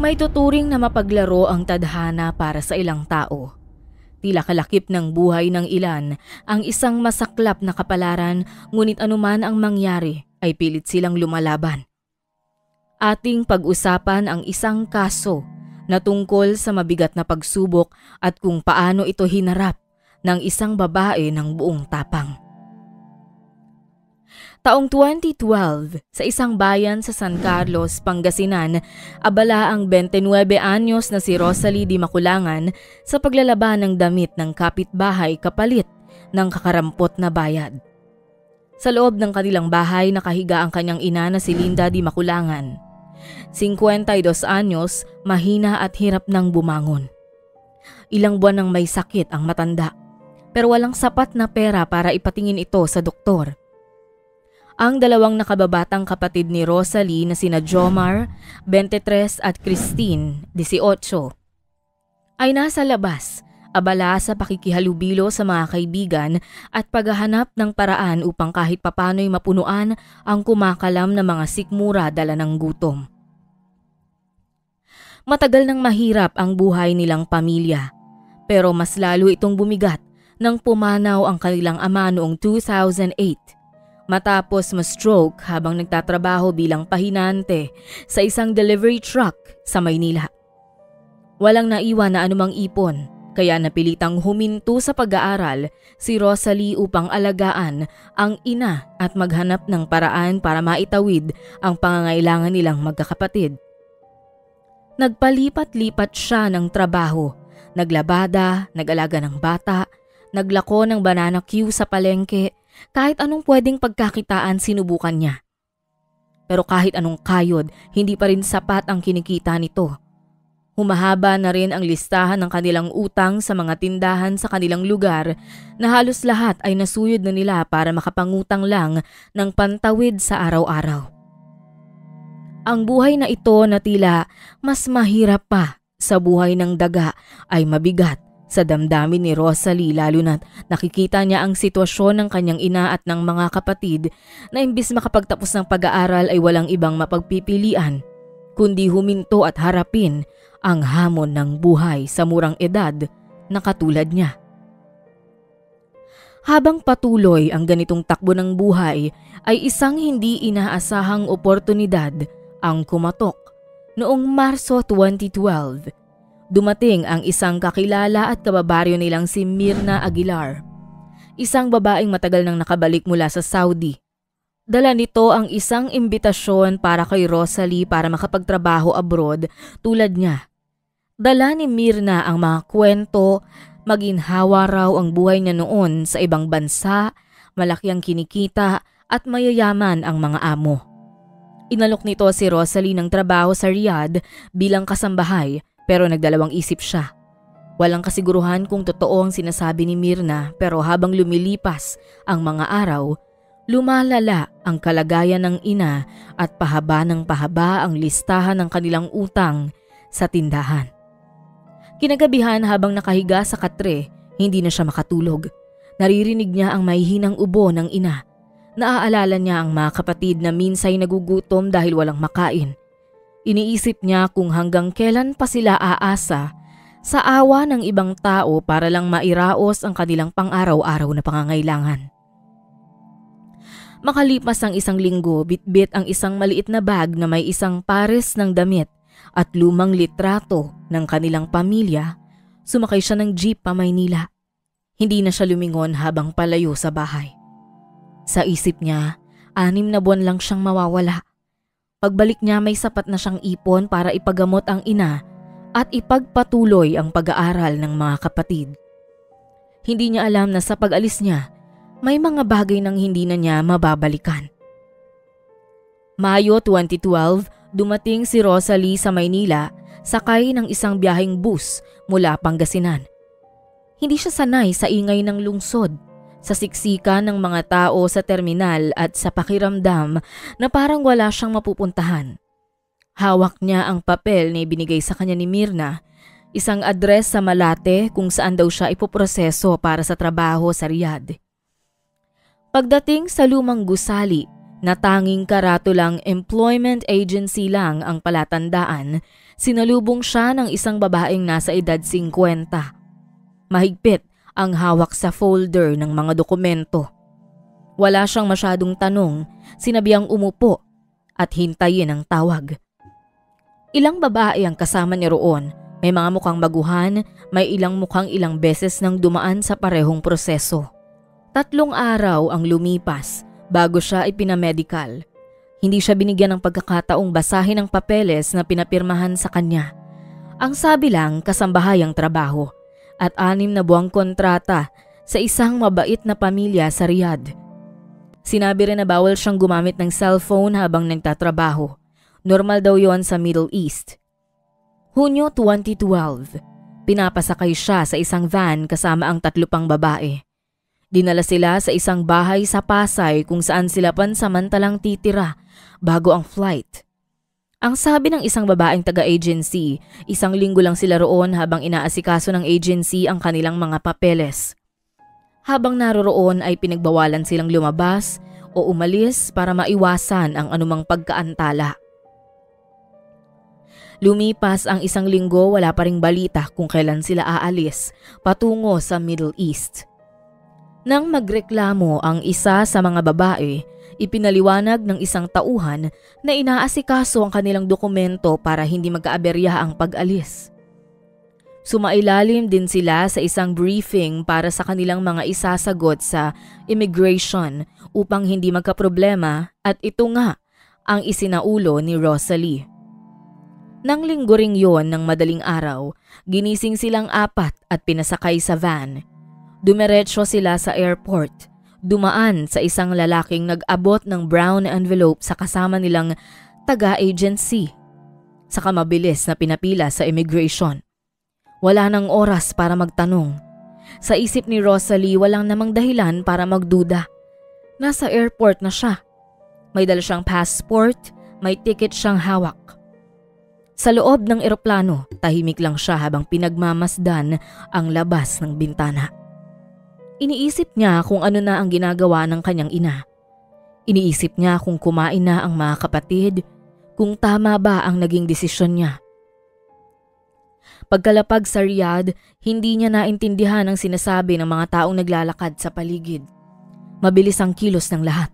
May tuturing na mapaglaro ang tadhana para sa ilang tao. Tila kalakip ng buhay ng ilan ang isang masaklap na kapalaran, ngunit anuman ang mangyari ay pilit silang lumalaban. Ating pag-usapan ang isang kaso na tungkol sa mabigat na pagsubok at kung paano ito hinarap ng isang babae ng buong tapang. Taong 2012, sa isang bayan sa San Carlos, Pangasinan, abala ang 29 anyos na si Rosalie Di Maculangan sa paglalaban ng damit ng kapitbahay kapalit ng kakarampot na bayad. Sa loob ng kanilang bahay nakahiga ang kanyang ina na si Linda Di Maculangan. 52 anyos, mahina at hirap nang bumangon. Ilang buwan nang may sakit ang matanda, pero walang sapat na pera para ipatingin ito sa doktor. Ang dalawang nakababatang kapatid ni Rosalie na sina Jomar, 23 at Christine, 18, ay nasa labas, abala sa pakikihalubilo sa mga kaibigan at paghahanap ng paraan upang kahit papano'y mapunuan ang kumakalam na mga sikmura dala ng gutom. Matagal nang mahirap ang buhay nilang pamilya, pero mas lalo itong bumigat nang pumanaw ang kanilang ama noong 2008. Matapos ma-stroke habang nagtatrabaho bilang pahinante sa isang delivery truck sa Maynila. Walang naiwan na anumang ipon, kaya napilitang huminto sa pag-aaral si Rosalie upang alagaan ang ina at maghanap ng paraan para maitawid ang pangangailangan nilang magkakapatid. Nagpalipat-lipat siya ng trabaho, naglabada, nag-alaga ng bata, naglako ng banana queue sa palengke. Kahit anong pwedeng pagkakitaan sinubukan niya. Pero kahit anong kayod, hindi pa rin sapat ang kinikita nito. Humahaba na rin ang listahan ng kanilang utang sa mga tindahan sa kanilang lugar na halos lahat ay nasuyod na nila para makapangutang lang ng pantawid sa araw-araw. Ang buhay na ito na tila mas mahirap pa sa buhay ng daga ay mabigat sa damdamin ni Rosalie, lalo na't nakikita niya ang sitwasyon ng kanyang ina at ng mga kapatid na imbis makapagtapos ng pag-aaral ay walang ibang mapagpipilian kundi huminto at harapin ang hamon ng buhay sa murang edad na katulad niya. Habang patuloy ang ganitong takbo ng buhay ay isang hindi inaasahang oportunidad ang kumatok. Noong Marso 2012, dumating ang isang kakilala at kababaryo nilang si Mirna Aguilar, isang babaeng matagal nang nakabalik mula sa Saudi. Dala nito ang isang imbitasyon para kay Rosalie para makapagtrabaho abroad tulad niya. Dala ni Mirna ang mga kwento, maginhawa raw ang buhay niya noon sa ibang bansa, malaki ang kinikita at mayayaman ang mga amo. Inalok nito si Rosalie ng trabaho sa Riyadh bilang kasambahay. Pero nagdalawang isip siya. Walang kasiguruhan kung totoo ang sinasabi ni Mirna, pero habang lumilipas ang mga araw, lumalala ang kalagayan ng ina at pahaba ng pahaba ang listahan ng kanilang utang sa tindahan. Kinagabihan habang nakahiga sa katre, hindi na siya makatulog. Naririnig niya ang mahihinang ubo ng ina. Naaalala niya ang mga kapatid na minsay nagugutom dahil walang makain. Iniisip niya kung hanggang kailan pa sila aasa sa awa ng ibang tao para lang mairaos ang kanilang pang-araw-araw na pangangailangan. Makalipas ang isang linggo, bitbit ang isang maliit na bag na may isang pares ng damit at lumang litrato ng kanilang pamilya, sumakay siya ng jeep pa Maynila. Hindi na siya lumingon habang palayo sa bahay. Sa isip niya, 6 na buwan lang siyang mawawala. Pagbalik niya may sapat na siyang ipon para ipagamot ang ina at ipagpatuloy ang pag-aaral ng mga kapatid. Hindi niya alam na sa pag-alis niya, may mga bagay nang hindi na niya mababalikan. Mayo 2012, dumating si Rosalie sa Maynila sakay ng isang biyaheng bus mula Pangasinan. Hindi siya sanay sa ingay ng lungsod, sa siksikan ng mga tao sa terminal at sa pakiramdam na parang wala siyang mapupuntahan. Hawak niya ang papel na ibinigay sa kanya ni Mirna, isang address sa Malate kung saan daw siya ipoproseso para sa trabaho sa Riyadh. Pagdating sa lumang gusali, na tanging karatulang employment agency lang ang palatandaan, sinalubong siya ng isang babaeng nasa edad 50. Mahigpit ang hawak sa folder ng mga dokumento. Wala siyang masyadong tanong, sinabihang umupo at hintayin ang tawag. Ilang babae ang kasama niya roon. May mga mukhang baguhan, may ilang mukhang ilang beses nang dumaan sa parehong proseso. 3 araw ang lumipas bago siya ipinamedical. Hindi siya binigyan ng pagkakataong basahin ang papeles na pinapirmahan sa kanya. Ang sabi lang, kasambahayang trabaho at 6 na buwang kontrata sa isang mabait na pamilya sa Riyadh. Sinabi rin na bawal siyang gumamit ng cellphone habang nagtatrabaho. Normal daw yon sa Middle East. Hunyo 2012, pinapasakay siya sa isang van kasama ang 3 pang babae. Dinala sila sa isang bahay sa Pasay kung saan sila pansamantalang titira bago ang flight. Ang sabi ng isang babaeng taga-agency, 1 linggo lang sila roon habang inaasikaso ng agency ang kanilang mga papeles. Habang naroroon ay pinagbawalan silang lumabas o umalis para maiwasan ang anumang pagkaantala. Lumipas ang 1 linggo, wala pa ring balita kung kailan sila aalis patungo sa Middle East. Nang magreklamo ang isa sa mga babae, ipinaliwanag ng isang tauhan na inaasikaso ang kanilang dokumento para hindi magkaaberya ang pag-alis. Sumailalim din sila sa isang briefing para sa kanilang mga isasagot sa immigration upang hindi magkaproblema at ito nga ang isinaulo ni Rosalie. Nang linggo ring yon ng madaling araw, ginising silang 4 at pinasakay sa van. Dumiretso sila sa airport, dumaan sa isang lalaking nag-abot ng brown envelope sa kasama nilang taga-agency. Saka mabilis na pinapila sa immigration. Wala nang oras para magtanong. Sa isip ni Rosalie, walang namang dahilan para magduda. Nasa airport na siya. May dala siyang passport, may ticket siyang hawak. Sa loob ng eroplano, tahimik lang siya habang pinagmamasdan ang labas ng bintana. Iniisip niya kung ano na ang ginagawa ng kanyang ina. Iniisip niya kung kumain na ang mga kapatid, kung tama ba ang naging desisyon niya. Pagkalapag sa Riyadh, hindi niya naintindihan ang sinasabi ng mga taong naglalakad sa paligid. Mabilis ang kilos ng lahat.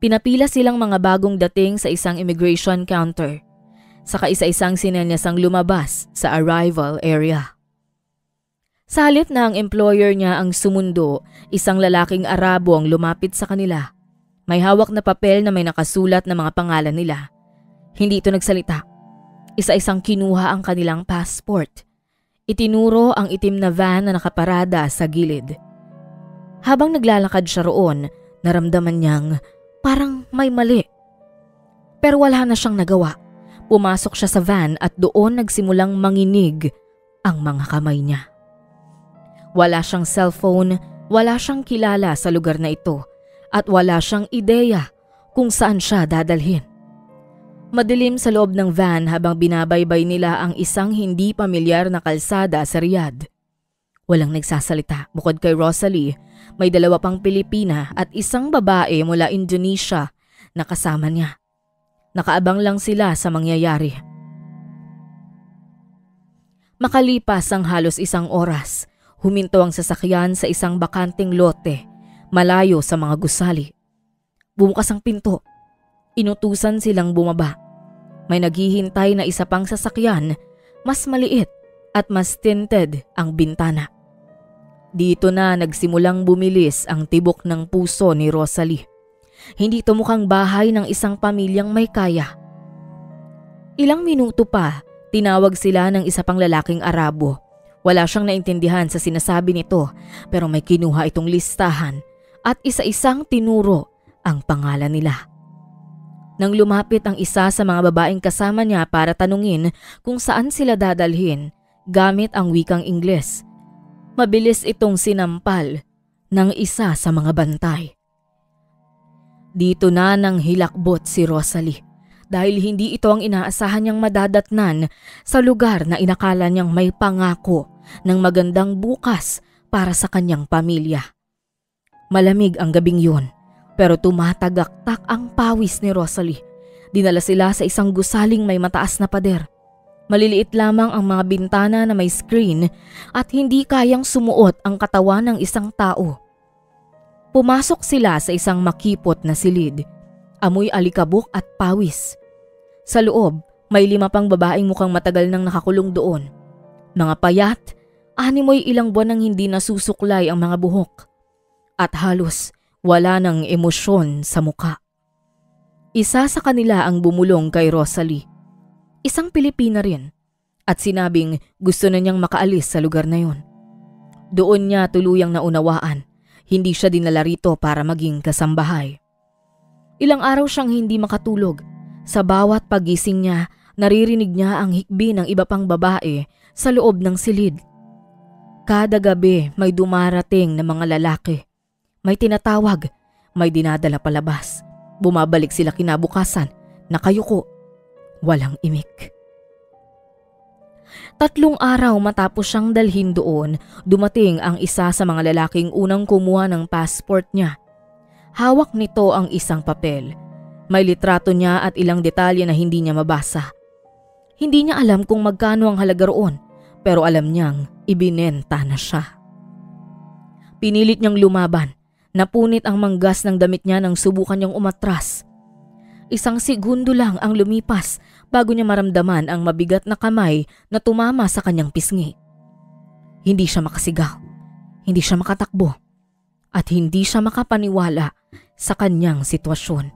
Pinapila silang mga bagong dating sa isang immigration counter. Saka isa-isang sinenyasang lumabas sa arrival area. Sa halip na ang employer niya ang sumundo, isang lalaking Arabo ang lumapit sa kanila. May hawak na papel na may nakasulat na mga pangalan nila. Hindi ito nagsalita. Isa-isang kinuha ang kanilang passport. Itinuro ang itim na van na nakaparada sa gilid. Habang naglalakad siya roon, naramdaman niyang parang may mali. Pero wala na siyang nagawa. Pumasok siya sa van at doon nagsimulang manginig ang mga kamay niya. Wala siyang cellphone, wala siyang kilala sa lugar na ito at wala siyang ideya kung saan siya dadalhin. Madilim sa loob ng van habang binabaybay nila ang isang hindi pamilyar na kalsada sa Riyadh. Walang nagsasalita bukod kay Rosalie, may 2 pang Pilipina at isang babae mula Indonesia na kasama niya. Nakaabang lang sila sa mangyayari. Makalipas ang halos 1 oras, huminto ang sasakyan sa isang bakanting lote, malayo sa mga gusali. Bumukas ang pinto. Inutusan silang bumaba. May naghihintay na isa pang sasakyan, mas maliit at mas tinted ang bintana. Dito na nagsimulang bumilis ang tibok ng puso ni Rosalie. Hindi ito mukhang bahay ng isang pamilyang may kaya. Ilang minuto pa, tinawag sila ng isa pang lalaking Arabo. Wala siyang naintindihan sa sinasabi nito pero may kinuha itong listahan at isa-isang tinuro ang pangalan nila. Nang lumapit ang isa sa mga babaeng kasama niya para tanungin kung saan sila dadalhin, gamit ang wikang Ingles, mabilis itong sinampal ng isa sa mga bantay. Dito na nang hilakbot si Rosalie dahil hindi ito ang inaasahan niyang madadatnan sa lugar na inakala niyang may pangako ng magandang bukas para sa kanyang pamilya. Malamig ang gabing yun, pero tumatagaktak ang pawis ni Rosalie. Dinala sila sa isang gusaling may mataas na pader. Maliliit lamang ang mga bintana na may screen at hindi kayang sumuot ang katawan ng isang tao. Pumasok sila sa isang makipot na silid. Amoy alikabok at pawis. Sa loob, may 5 pang babaeng mukhang matagal nang nakakulong doon. Mga payat, animoy ilang buwan nang hindi nasusuklay ang mga buhok. At halos wala ng emosyon sa muka. Isa sa kanila ang bumulong kay Rosalie. Isang Pilipina rin. At sinabing gusto na niyang makaalis sa lugar na yon. Doon niya tuluyang naunawaan. Hindi siya dinala rito para maging kasambahay. Ilang araw siyang hindi makatulog. Sa bawat pagising niya, naririnig niya ang hikbi ng iba pang babae sa loob ng silid. Kada gabi may dumarating na mga lalaki. May tinatawag, may dinadala palabas. Bumabalik sila kinabukasan, nakayuko. Walang imik. 3 araw matapos siyang dalhin doon, dumating ang isa sa mga lalaking unang kumuha ng passport niya. Hawak nito ang isang papel. May litrato niya at ilang detalye na hindi niya mabasa. Hindi niya alam kung magkano ang halaga roon, pero alam niyang ibinenta na siya. Pinilit niyang lumaban. Napunit ang manggas ng damit niya nang subukan niyang umatras. 1 segundo lang ang lumipas bago niya maramdaman ang mabigat na kamay na tumama sa kanyang pisngi. Hindi siya makasigaw, hindi siya makatakbo, at hindi siya makapaniwala sa kanyang sitwasyon.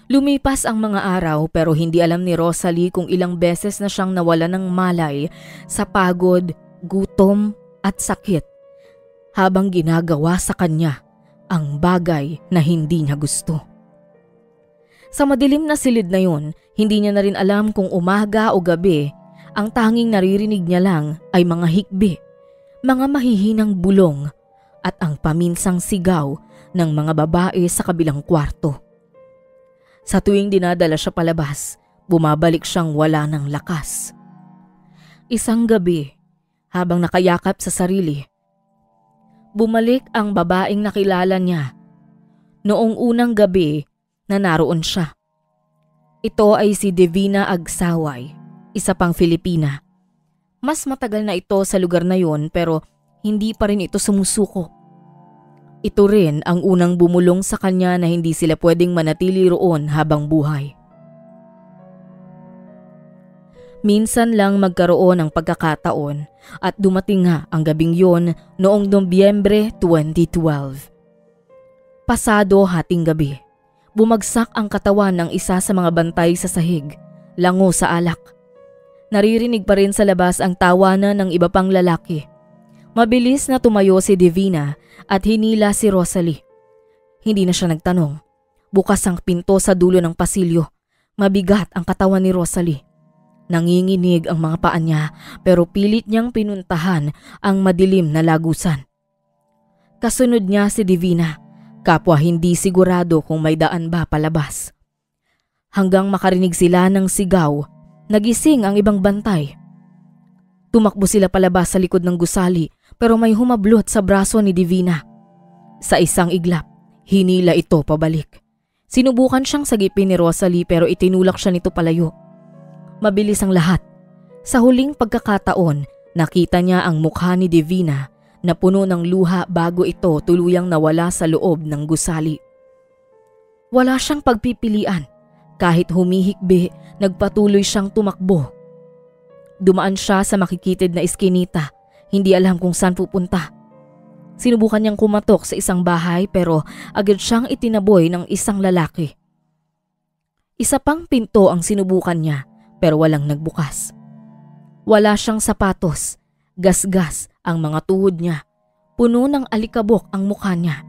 Lumipas ang mga araw pero hindi alam ni Rosalie kung ilang beses na siyang nawala ng malay sa pagod, gutom at sakit habang ginagawa sa kanya ang bagay na hindi niya gusto. Sa madilim na silid na yun, hindi niya na rin alam kung umaga o gabi, ang tanging naririnig niya lang ay mga hikbi, mga mahihinang bulong at ang paminsang sigaw ng mga babae sa kabilang kwarto. Sa tuwing dinadala siya palabas, bumabalik siyang wala ng lakas. Isang gabi, habang nakayakap sa sarili, bumalik ang babaeng nakilala niya. Noong unang gabi na naroon siya. Ito ay si Divina Agsaway, isa pang Filipina. Mas matagal na ito sa lugar na yon pero hindi pa rin ito sumusuko. Ito rin ang unang bumulong sa kanya na hindi sila pwedeng manatili roon habang buhay. Minsan lang magkaroon ng pagkakataon at dumating nga ang gabing yon noong Nobyembre 2012. Pasado hating gabi. Bumagsak ang katawan ng isa sa mga bantay sa sahig, lango sa alak. Naririnig pa rin sa labas ang tawanan ng iba pang lalaki. Mabilis na tumayo si Divina at hinila si Rosalie. Hindi na siya nagtanong. Bukas ang pinto sa dulo ng pasilyo. Mabigat ang katawan ni Rosalie. Nanginginig ang mga paa niya pero pilit niyang pinuntahan ang madilim na lagusan. Kasunod niya si Divina. Kapwa hindi sigurado kung may daan ba palabas. Hanggang makarinig sila ng sigaw, nagising ang ibang bantay. Tumakbo sila palabas sa likod ng gusali pero may humablot sa braso ni Divina. Sa isang iglap, hinila ito pabalik. Sinubukan siyang sagipin ni Rosalie pero itinulak siya nito palayo. Mabilis ang lahat. Sa huling pagkakataon, nakita niya ang mukha ni Divina na puno ng luha bago ito tuluyang nawala sa loob ng gusali. Wala siyang pagpipilian. Kahit humihikbi, nagpatuloy siyang tumakbo. Dumaan siya sa makikitid na iskinita, hindi alam kung saan pupunta. Sinubukan niyang kumatok sa isang bahay pero agad siyang itinaboy ng isang lalaki. Isa pang pinto ang sinubukan niya pero walang nagbukas. Wala siyang sapatos, gasgas ang mga tuhod niya, puno ng alikabok ang mukha niya.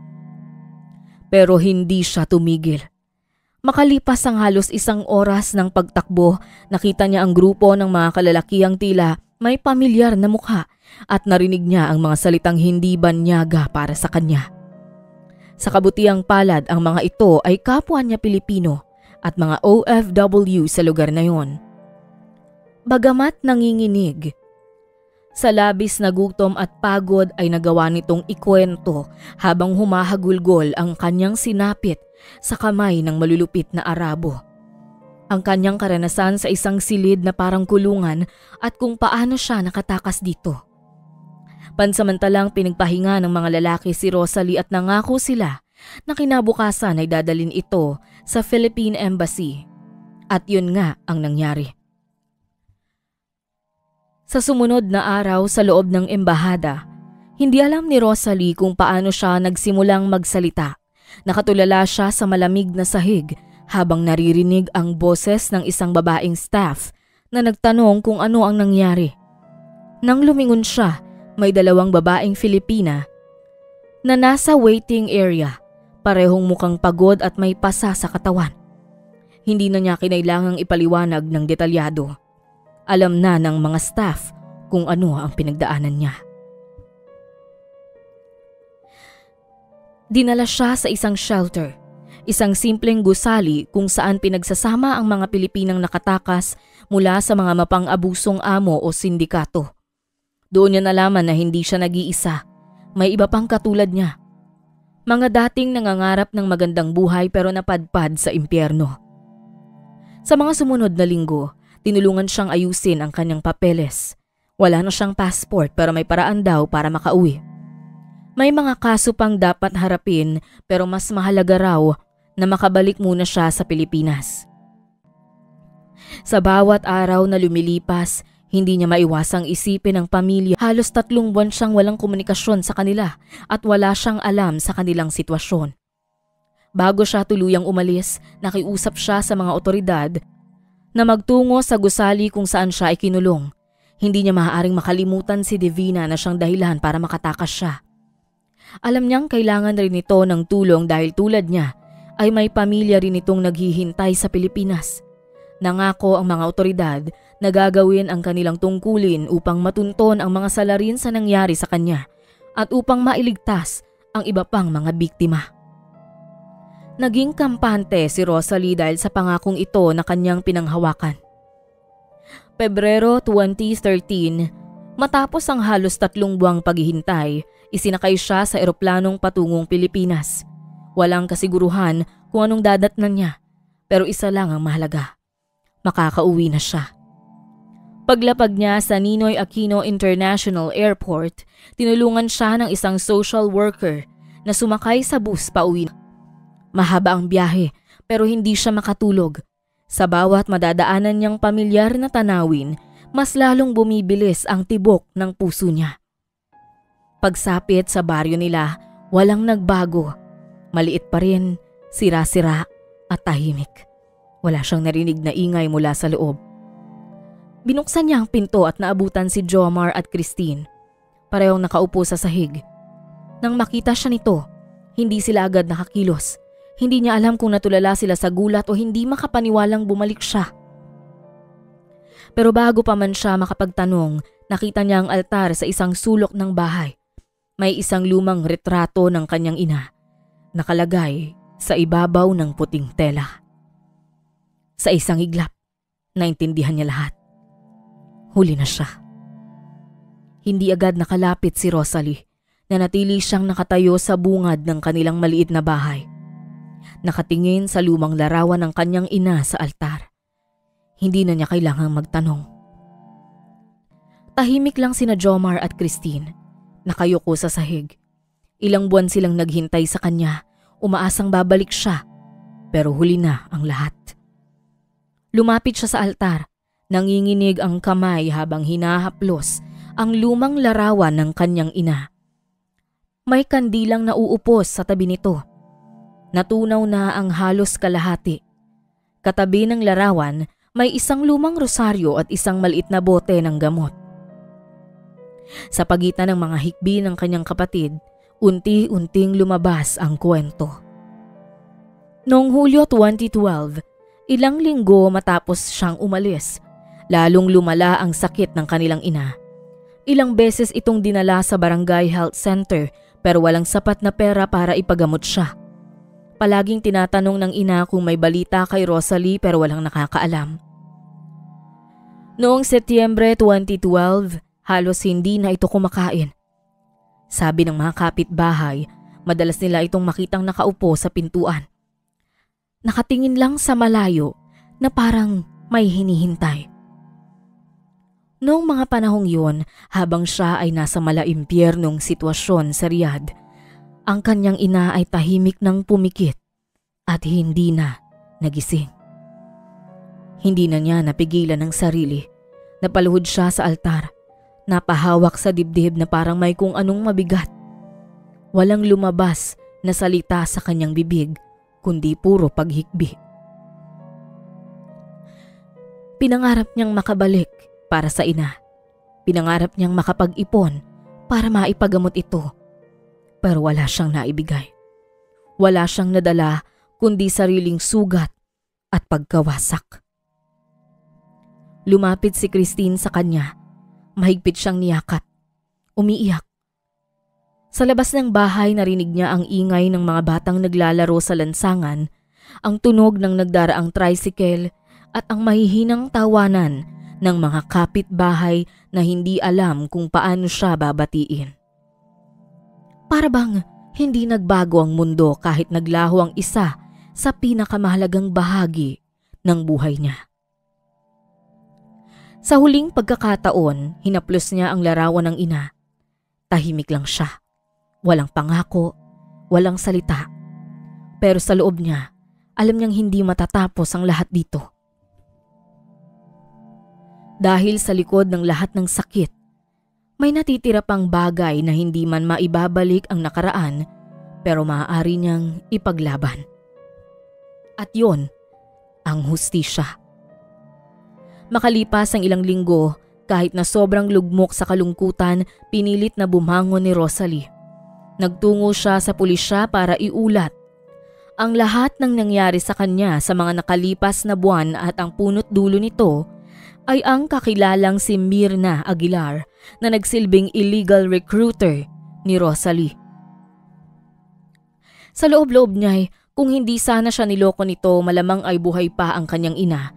Pero hindi siya tumigil. Makalipas ang halos 1 oras ng pagtakbo, nakita niya ang grupo ng mga kalalakihang tila may pamilyar na mukha at narinig niya ang mga salitang hindi banyaga para sa kanya. Sa kabutiang palad, ang mga ito ay kapwa niya Pilipino at mga OFW sa lugar na yon. Bagamat nanginginig, Sa labis na gutom at pagod ay nagawa nitong ikwento habang humahagulgol ang kanyang sinapit sa kamay ng malulupit na Arabo. Ang kanyang karanasan sa isang silid na parang kulungan at kung paano siya nakatakas dito. Pansamantalang pinagpahinga ng mga lalaki si Rosalie at nangako sila na kinabukasan ay dadalhin ito sa Philippine Embassy. At yun nga ang nangyari. Sa sumunod na araw sa loob ng embahada, hindi alam ni Rosalie kung paano siya nagsimulang magsalita. Nakatulala siya sa malamig na sahig habang naririnig ang boses ng isang babaeng staff na nagtanong kung ano ang nangyari. Nang lumingon siya, may dalawang babaeng Filipina na nasa waiting area, parehong mukhang pagod at may pasa sa katawan. Hindi na niya kinailangang ipaliwanag ng detalyado. Alam na ng mga staff kung ano ang pinagdaanan niya. Dinala siya sa isang shelter, isang simpleng gusali kung saan pinagsasama ang mga Pilipinang nakatakas mula sa mga mapang-abusong amo o sindikato. Doon niya nalaman na hindi siya nag-iisa, may iba pang katulad niya. Mga dating nangangarap ng magandang buhay pero napadpad sa impyerno. Sa mga sumunod na linggo, tinulungan siyang ayusin ang kanyang papeles. Wala na siyang passport pero may paraan daw para makauwi. May mga kaso pang dapat harapin pero mas mahalaga raw na makabalik muna siya sa Pilipinas. Sa bawat araw na lumilipas, hindi niya maiwasang isipin ang pamilya. Halos 3 buwan siyang walang komunikasyon sa kanila at wala siyang alam sa kanilang sitwasyon. Bago siya tuluyang umalis, nakiusap siya sa mga otoridad na magtungo sa gusali kung saan siya ay kinulong. Hindi niya maaaring makalimutan si Divina na siyang dahilan para makatakas siya. Alam niyang kailangan rin ito ng tulong dahil tulad niya ay may pamilya rin itong naghihintay sa Pilipinas. Nangako ang mga otoridad na gagawin ang kanilang tungkulin upang matunton ang mga salarin sa nangyari sa kanya at upang mailigtas ang iba pang mga biktima. Naging kampante si Rosalie dahil sa pangakong ito na kanyang pinanghawakan. Pebrero 2013, matapos ang halos 3 buwang paghihintay, isinakay siya sa eroplanong patungong Pilipinas. Walang kasiguruhan kung anong dadatnan niya, pero isa lang ang mahalaga. Makakauwi na siya. Paglapag niya sa Ninoy Aquino International Airport, tinulungan siya ng isang social worker na sumakay sa bus pauwi. Mahaba ang biyahe pero hindi siya makatulog. Sa bawat madadaanan niyang pamilyar na tanawin, mas lalong bumibilis ang tibok ng puso niya. Pagsapit sa baryo nila, walang nagbago. Maliit pa rin, sira-sira at tahimik. Wala siyang narinig na ingay mula sa loob. Binuksan niya ang pinto at naabutan si Jomar at Christine. Parehong nakaupo sa sahig. Nang makita siya nito, hindi sila agad nakakilos. Hindi niya alam kung natulala sila sa gulat o hindi makapaniwalang bumalik siya. Pero bago pa man siya makapagtanong, nakita niya ang altar sa isang sulok ng bahay. May isang lumang retrato ng kanyang ina, nakalagay sa ibabaw ng puting tela. Sa isang iglap, naintindihan niya lahat. Huli na siya. Hindi agad nakalapit si Rosalie, na natili siyang nakatayo sa bungad ng kanilang maliit na bahay. Nakatingin sa lumang larawan ng kanyang ina sa altar. Hindi na niya kailangang magtanong. Tahimik lang sina Jomar at Christine. Nakayuko sa sahig. Ilang buwan silang naghintay sa kanya, umaasang babalik siya. Pero huli na ang lahat. Lumapit siya sa altar. Nanginginig ang kamay habang hinahaplos ang lumang larawan ng kanyang ina. May kandilang nauupos sa tabi nito. Natunaw na ang halos kalahati. Katabi ng larawan, may isang lumang rosaryo at isang maliit na bote ng gamot. Sa pagitan ng mga hikbi ng kanyang kapatid, unti-unting lumabas ang kwento. Noong Hulyo 2012, ilang linggo matapos siyang umalis, lalong lumala ang sakit ng kanilang ina. Ilang beses itong dinala sa barangay health center pero walang sapat na pera para ipagamot siya. Palaging tinatanong ng ina kung may balita kay Rosalie pero walang nakakaalam. Noong Setyembre 2012, halos hindi na ito kumakain. Sabi ng mga kapitbahay, madalas nila itong makitang nakaupo sa pintuan. Nakatingin lang sa malayo na parang may hinihintay. Noong mga panahong yun, habang siya ay nasa malaimpyernong sitwasyon sa Riyadh, ang kanyang ina ay tahimik nang pumikit at hindi na nagising. Hindi na niya napigilan ang sarili. Napaluhod siya sa altar. Napahawak sa dibdib na parang may kung anong mabigat. Walang lumabas na salita sa kanyang bibig, kundi puro paghikbi. Pinangarap niyang makabalik para sa ina. Pinangarap niyang makapag-ipon para maipagamot ito. Pero wala siyang naibigay. Wala siyang nadala kundi sariling sugat at pagkawasak. Lumapit si Christine sa kanya. Mahigpit siyang niyakap. Umiiyak. Sa labas ng bahay narinig niya ang ingay ng mga batang naglalaro sa lansangan, ang tunog ng nagdaraang tricycle at ang mahihinang tawanan ng mga kapitbahay na hindi alam kung paano siya babatiin. Para bang hindi nagbago ang mundo kahit naglaho ang isa sa pinakamahalagang bahagi ng buhay niya. Sa huling pagkakataon, hinaplos niya ang larawan ng ina. Tahimik lang siya. Walang pangako, walang salita. Pero sa loob niya, alam niyang hindi matatapos ang lahat dito. Dahil sa likod ng lahat ng sakit, may natitira pang bagay na hindi man maibabalik ang nakaraan, pero maaari niyang ipaglaban. At yon, ang hustisya. Makalipas ang ilang linggo, kahit na sobrang lugmok sa kalungkutan, pinilit na bumangon ni Rosalie. Nagtungo siya sa pulisya para iulat ang lahat ng nangyari sa kanya sa mga nakalipas na buwan at ang punot dulo nito ay ang kakilalang si Myrna Aguilar na nagsilbing illegal recruiter ni Rosalie. Sa loob-loob niya, kung hindi sana siya niloko nito, malamang ay buhay pa ang kanyang ina.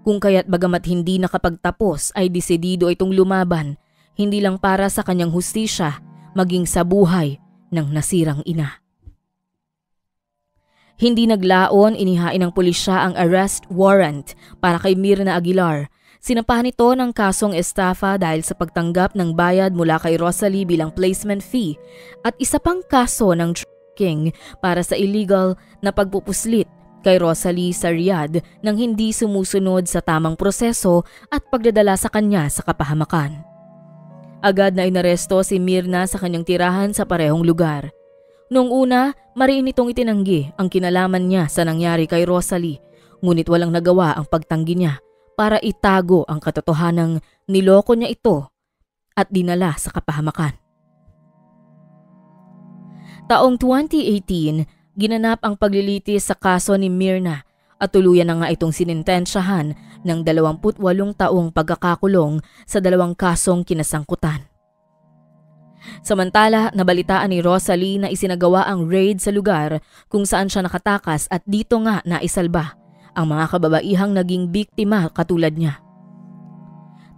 Kung kaya't bagamat hindi nakapagtapos ay desidido itong lumaban, hindi lang para sa kanyang hustisya, maging sa buhay ng nasirang ina. Hindi naglaon, inihain ng pulisya ang arrest warrant para kay Myrna Aguilar. Sinampahan ito ng kasong estafa dahil sa pagtanggap ng bayad mula kay Rosalie bilang placement fee at isa pang kaso ng trafficking para sa illegal na pagpupuslit kay Rosalie sa Riyadh nang hindi sumusunod sa tamang proseso at pagdadala sa kanya sa kapahamakan. Agad na inaresto si Myrna sa kanyang tirahan sa parehong lugar. Noong una, mariin itong itinanggi ang kinalaman niya sa nangyari kay Rosalie, ngunit walang nagawa ang pagtanggi niya para itago ang katotohanang niloko niya ito at dinala sa kapahamakan. Taong 2018, ginanap ang paglilitis sa kaso ni Myrna at tuluyan na nga itong sinintensyahan ng 28 taong pagkakakulong sa 2 kasong kinasangkutan. Samantala, nabalitaan ni Rosalie na isinagawa ang raid sa lugar kung saan siya nakatakas at dito nga naisalba ang mga kababaihang naging biktima katulad niya.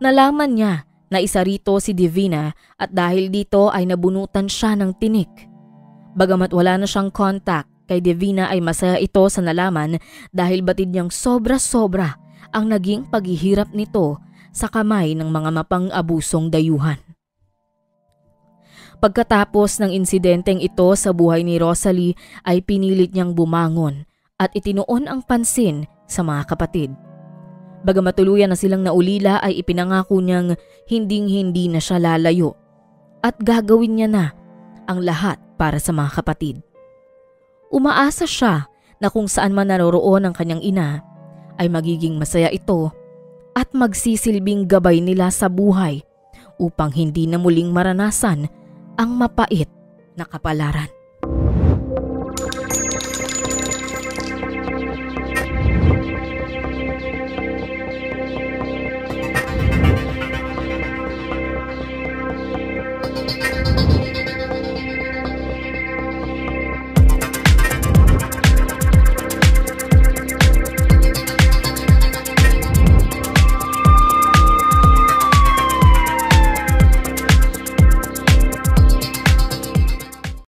Nalaman niya na isa rito si Divina at dahil dito ay nabunutan siya ng tinik. Bagamat wala na siyang contact kay Divina ay masaya ito sa nalaman dahil batid niyang sobra-sobra ang naging paghihirap nito sa kamay ng mga mapang-abusong dayuhan. Pagkatapos ng insidenteng ito sa buhay ni Rosalie ay pinilit niyang bumangon at itinuon ang pansin sa mga kapatid. Bagamat tuluyan na silang naulila ay ipinangako niyang hinding-hindi na siya lalayo at gagawin niya na ang lahat para sa mga kapatid. Umaasa siya na kung saan man naroroon ang kanyang ina ay magiging masaya ito at magsisilbing gabay nila sa buhay upang hindi na muling maranasan ang mapait na kapalaran.